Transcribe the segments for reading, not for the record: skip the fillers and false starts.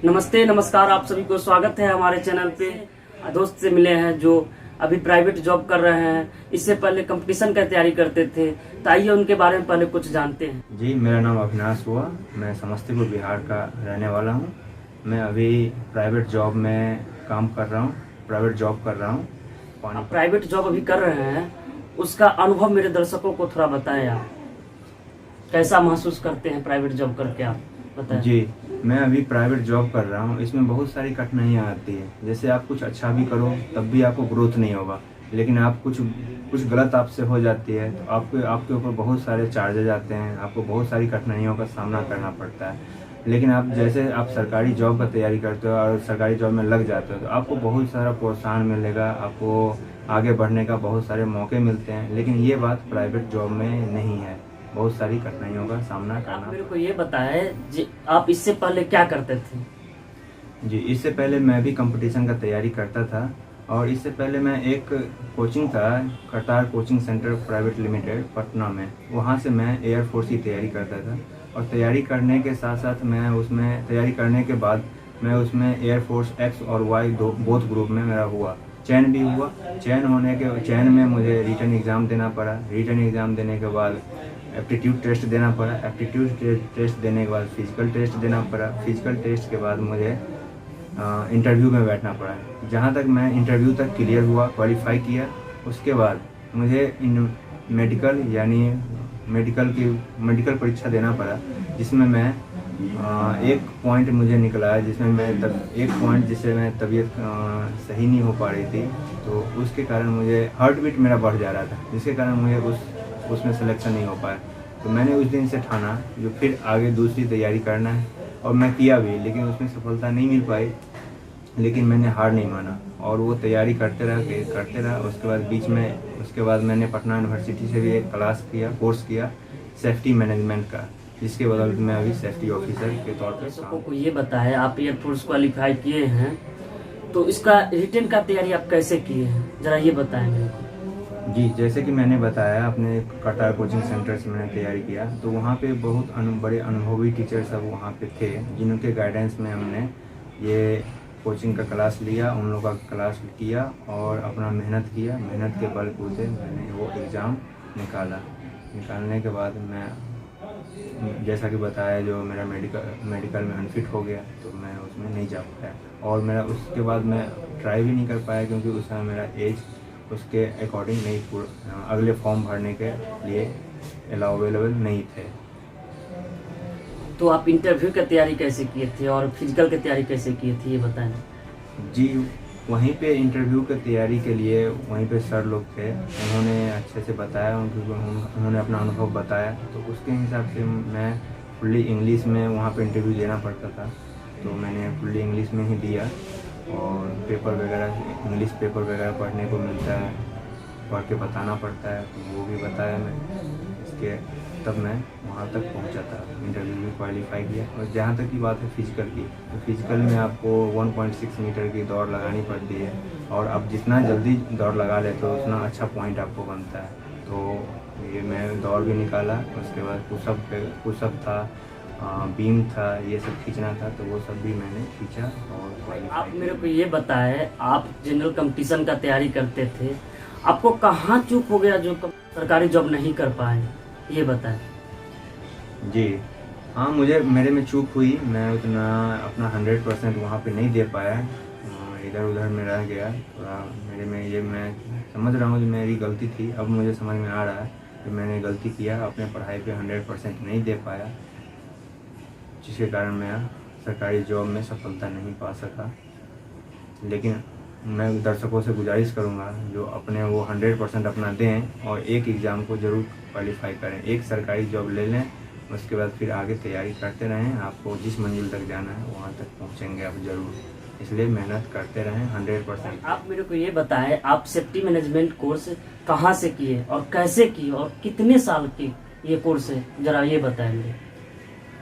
नमस्ते नमस्कार, आप सभी को स्वागत है हमारे चैनल पे। दोस्त से मिले हैं जो अभी प्राइवेट जॉब कर रहे हैं, इससे पहले कंपटीशन का तैयारी करते थे, तो आइए उनके बारे में पहले कुछ जानते हैं। जी, मेरा नाम अविनाश हुआ। मैं समस्तीपुर बिहार का रहने वाला हूँ। मैं अभी प्राइवेट जॉब में काम कर रहा हूँ, प्राइवेट जॉब कर रहा हूँ। आप प्राइवेट जॉब अभी कर रहे हैं, उसका अनुभव मेरे दर्शकों को थोड़ा बताएं। आप कैसा महसूस करते हैं प्राइवेट जॉब करके, आप बताएं। जी, मैं अभी प्राइवेट जॉब कर रहा हूँ। इसमें बहुत सारी कठिनाइयाँ आती है। जैसे आप कुछ अच्छा भी करो तब भी आपको ग्रोथ नहीं होगा, लेकिन आप कुछ गलत आपसे हो जाती है तो आपके ऊपर बहुत सारे चार्जेज आते हैं, आपको बहुत सारी कठिनाइयों का सामना करना पड़ता है। लेकिन आप जैसे आप सरकारी जॉब का तैयारी करते हो और सरकारी जॉब में लग जाते हो तो आपको बहुत सारा प्रोत्साहन मिलेगा, आपको आगे बढ़ने का बहुत सारे मौके मिलते हैं। लेकिन ये बात प्राइवेट जॉब में नहीं है, बहुत सारी कठिनाइयों का सामना करना। आप मेरे को ये बताएं जी, आप इससे पहले क्या करते थे? जी, इससे पहले मैं भी कंपटीशन का तैयारी करता था और इससे पहले मैं एक कोचिंग था, कतार coaching centre private limited Patna में, वहाँ से मैं एयरफोर्स की तैयारी करता था। और तैयारी करने के साथ साथ मैं उसमें तैयारी करने के बाद मैं उसमें एयरफोर्स एक्स और वाई बोथ ग्रुप में मेरा हुआ, चयन भी हुआ। चयन में मुझे रिटन एग्ज़ाम देना पड़ा। रिटन एग्ज़ाम देने के बाद एप्टीट्यूड टेस्ट देना पड़ा। एप्टीट्यूड टेस्ट देने के बाद फिजिकल टेस्ट देना पड़ा। फिजिकल टेस्ट के बाद मुझे इंटरव्यू में बैठना पड़ा। जहाँ तक मैं इंटरव्यू तक क्लियर हुआ, क्वालिफाई किया, उसके बाद मुझे मेडिकल परीक्षा देना पड़ा, जिसमें मैं एक पॉइंट मुझे निकला है, जिसमें मैं एक पॉइंट जिससे मैं तबीयत सही नहीं हो पा रही थी, तो उसके कारण मुझे हार्ट बीट मेरा बढ़ जा रहा था, जिसके कारण मुझे उसमें सिलेक्शन नहीं हो पाया। तो मैंने उस दिन से ठाना जो फिर आगे दूसरी तैयारी करना है, और मैं किया भी, लेकिन उसमें सफलता नहीं मिल पाई। लेकिन मैंने हार नहीं माना और वो तैयारी करते रहा। उसके बाद मैंने पटना यूनिवर्सिटी से भी एक कोर्स किया सेफ्टी मैनेजमेंट का, जिसके बदौलत मैं अभी सेफ्टी ऑफिसर के तौर पर दर्शकों को ये बताएं, आप एयरफोर्स क्वालिफाई किए हैं, तो इसका रिटन का तैयारी आप कैसे किए हैं, जरा ये बताएं मेरे को। जी, जैसे कि मैंने बताया, अपने कटार कोचिंग सेंटर से मैंने तैयारी किया, तो वहाँ पे बहुत बड़े अनुभवी टीचर सब वहाँ पे थे, जिनके गाइडेंस में हमने ये कोचिंग का क्लास लिया, उन लोगों का क्लास किया और अपना मेहनत किया। मेहनत के बलबूते मैंने वो एग्ज़ाम निकालने के बाद मैं, जैसा कि बताया, जो मेरा मेडिकल में अनफिट हो गया, तो मैं उसमें नहीं जा पाया और मेरा उसके बाद मैं ट्राई भी नहीं कर पाया, क्योंकि उस समय मेरा एज उसके अकॉर्डिंग नहीं, अगले फॉर्म भरने के लिए अवेलेबल नहीं थे। तो आप इंटरव्यू की तैयारी कैसे किए थे और फिजिकल की तैयारी कैसे किए थे, ये बताएं। जी, वहीं पे इंटरव्यू की तैयारी के लिए वहीं पे सर लोग थे, उन्होंने अच्छे से बताया, उन्होंने अपना अनुभव बताया, तो उसके हिसाब से मैं फुल्ली इंग्लिश में वहाँ पे इंटरव्यू देना पड़ता था, तो मैंने फुल्ली इंग्लिश में ही दिया। और इंग्लिश पेपर वगैरह पढ़ने को मिलता है, पढ़ के बताना पड़ता है, तो वो भी बताया मैं इसके, तब मैं वहाँ तक पहुँचा था। इंटरव्यू में क्वालिफाई किया। और जहाँ तक की बात है फिजिकल की, तो फिजिकल में आपको 1.6 मीटर की दौड़ लगानी पड़ती है, और आप जितना जल्दी दौड़ लगा लेते हो उतना अच्छा पॉइंट आपको बनता है। तो ये मैं दौड़ भी निकाला। उसके बाद पुशअप था, बीम था, ये सब खींचना था, तो वो सब भी मैंने खींचा और क्वालिफाई। आप मेरे को ये बताएं, आप जनरल कंपटीशन का तैयारी करते थे, आपको कहाँ चूक हो गया जो सरकारी जॉब नहीं कर पाए, ये बताएं। जी हाँ, मेरे में चूक हुई। मैं उतना अपना 100% वहाँ पे नहीं दे पाया, इधर उधर में रह गया थोड़ा। मेरे में ये, मैं समझ रहा हूँ कि मेरी गलती थी, अब मुझे समझ में आ रहा है कि मैंने गलती किया, अपने पढ़ाई पे 100% नहीं दे पाया, जिसके कारण मैं सरकारी जॉब में सफलता नहीं पा सका। लेकिन मैं दर्शकों से गुजारिश करूंगा जो अपने वो 100% अपना दें और एक एग्ज़ाम को ज़रूर क्वालिफाई करें, एक सरकारी जॉब ले लें, उसके बाद फिर आगे तैयारी करते रहें। आपको जिस मंजिल तक जाना है वहाँ तक पहुँचेंगे आप ज़रूर, इसलिए मेहनत करते रहें 100%। आप मेरे को ये बताएं, आप सेफ्टी मैनेजमेंट कोर्स कहाँ से किए और कैसे किए और कितने साल की ये कोर्स है, जरा ये बताएंगे।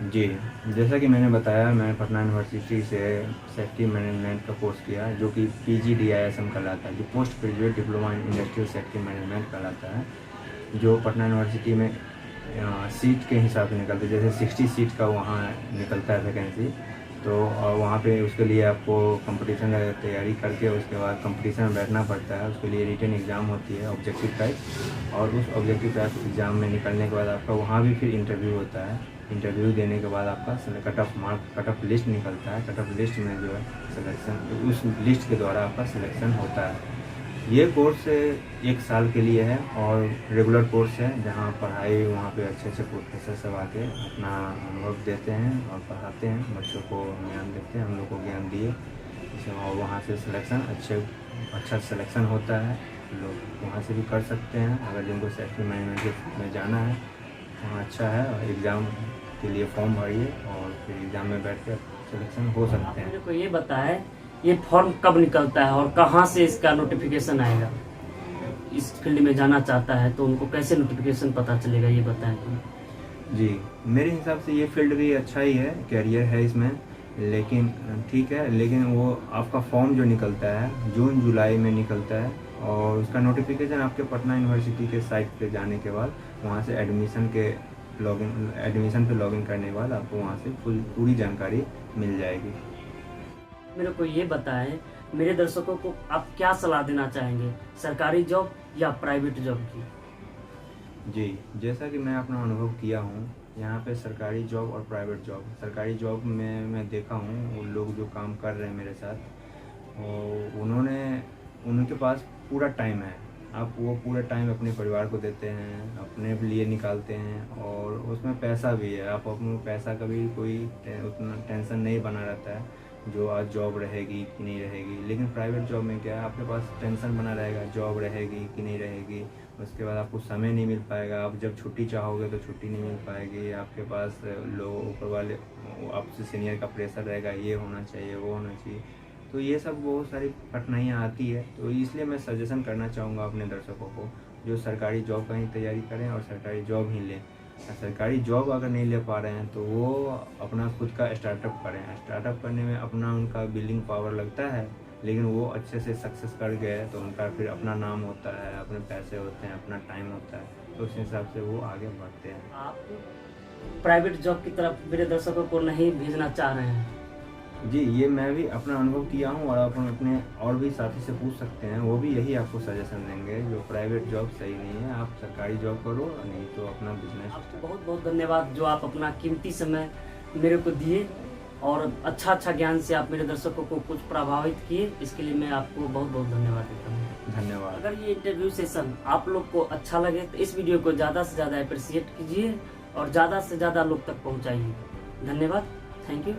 जी, जैसा कि मैंने बताया, मैं पटना यूनिवर्सिटी से सेफ्टी मैनेजमेंट का कोर्स किया, जो कि PGDISM कहलाता है, जो post graduate diploma in industrial safety management कहलाता है, जो पटना यूनिवर्सिटी में सीट के हिसाब से निकलते, जैसे 60 सीट का वहाँ निकलता है वैकेंसी, तो वहाँ पे उसके लिए आपको कंपटीशन का तैयारी करके उसके बाद कंपटीशन में बैठना पड़ता है। उसके लिए रिटन एग्ज़ाम होती है ऑब्जेक्टिव टाइप, और उस ऑब्जेक्टिव टाइप एग्ज़ाम में निकलने के बाद आपका वहाँ भी फिर इंटरव्यू होता है। इंटरव्यू देने के बाद आपका कट ऑफ लिस्ट निकलता है। कट ऑफ लिस्ट में जो है सिलेक्शन, उस लिस्ट के द्वारा आपका सिलेक्शन होता है। ये कोर्स 1 साल के लिए है और रेगुलर कोर्स है, जहाँ पढ़ाई वहाँ पे अच्छे प्रोफेसर सब आके अपना अनुभव देते हैं और पढ़ाते हैं, बच्चों को ज्ञान देते हैं, हम लोग को ज्ञान दिए। और वहाँ से सिलेक्शन अच्छा सिलेक्शन होता है। लोग वहाँ से भी कर सकते हैं अगर जिनको सेफ्टी मैनेजमेंट में जाना है, वहाँ अच्छा है। और एग्ज़ाम के लिए फॉर्म भरिए और फिर एग्ज़ाम में बैठ कर सिलेक्शन हो सकते हैं। मेरे को ये बताएं, ये फॉर्म कब निकलता है और कहाँ से इसका नोटिफिकेशन आएगा? इस फील्ड में जाना चाहता है तो उनको कैसे नोटिफिकेशन पता चलेगा, ये बताएं तुम। जी, मेरे हिसाब से ये फील्ड भी अच्छा ही है, कैरियर है इसमें, लेकिन ठीक है, लेकिन वो आपका फॉर्म जो निकलता है जून जुलाई में निकलता है, और उसका नोटिफिकेशन आपके पटना यूनिवर्सिटी के साइट पे जाने के बाद वहाँ से एडमिशन पे लॉगिन करने के बाद आपको वहाँ से पूरी जानकारी मिल जाएगी। मेरे को ये बताएं, मेरे दर्शकों को आप क्या सलाह देना चाहेंगे, सरकारी जॉब या प्राइवेट जॉब की? जी, जैसा कि मैं अपना अनुभव किया हूँ यहाँ पे सरकारी जॉब और प्राइवेट जॉब। सरकारी जॉब में मैं देखा हूँ वो लोग जो काम कर रहे हैं मेरे साथ, उनके पास पूरा टाइम है। आप वो पूरा टाइम अपने परिवार को देते हैं, अपने लिए निकालते हैं, और उसमें पैसा भी है। आप अपने पैसा का भी कोई उतना टेंशन नहीं बना रहता है जो आज जॉब रहेगी कि नहीं रहेगी। लेकिन प्राइवेट जॉब में क्या है, आपके पास टेंशन बना रहेगा, जॉब रहेगी कि नहीं रहेगी। उसके बाद आपको समय नहीं मिल पाएगा, आप जब छुट्टी चाहोगे तो छुट्टी नहीं मिल पाएगी। आपके पास लोग ऊपर वाले आपसे सीनियर का प्रेशर रहेगा, ये होना चाहिए वो होना चाहिए। तो ये सब बहुत सारी कठिनाइयाँ आती है। तो इसलिए मैं सजेशन करना चाहूँगा अपने दर्शकों को, जो सरकारी जॉब का ही तैयारी करें और सरकारी जॉब ही लें। सरकारी जॉब अगर नहीं ले पा रहे हैं तो वो अपना खुद का स्टार्टअप करें। स्टार्टअप करने में अपना उनका बिलिंग पावर लगता है, लेकिन वो अच्छे से सक्सेस कर गए तो उनका फिर अपना नाम होता है, अपने पैसे होते हैं, अपना टाइम होता है, तो उस हिसाब से वो आगे बढ़ते हैं। आप प्राइवेट जॉब की तरफ मेरे दर्शकों को नहीं भेजना चाह रहे हैं? जी, ये मैं भी अपना अनुभव किया हूँ, और आप अपने और भी साथी से पूछ सकते हैं, वो भी यही आपको सजेशन देंगे। जो प्राइवेट जॉब सही नहीं है, आप सरकारी जॉब करो, नहीं तो अपना बिजनेस। आपको बहुत बहुत धन्यवाद जो आप अपना कीमती समय मेरे को दिए और अच्छा ज्ञान से आप मेरे दर्शकों को कुछ प्रभावित किए। इसके लिए मैं आपको बहुत बहुत धन्यवाद देता हूँ। धन्यवाद। अगर ये इंटरव्यू सेशन आप लोग को अच्छा लगे तो इस वीडियो को ज़्यादा से ज़्यादा अप्रिशिएट कीजिए और ज़्यादा से ज़्यादा लोग तक पहुँचाइए। धन्यवाद, थैंक यू।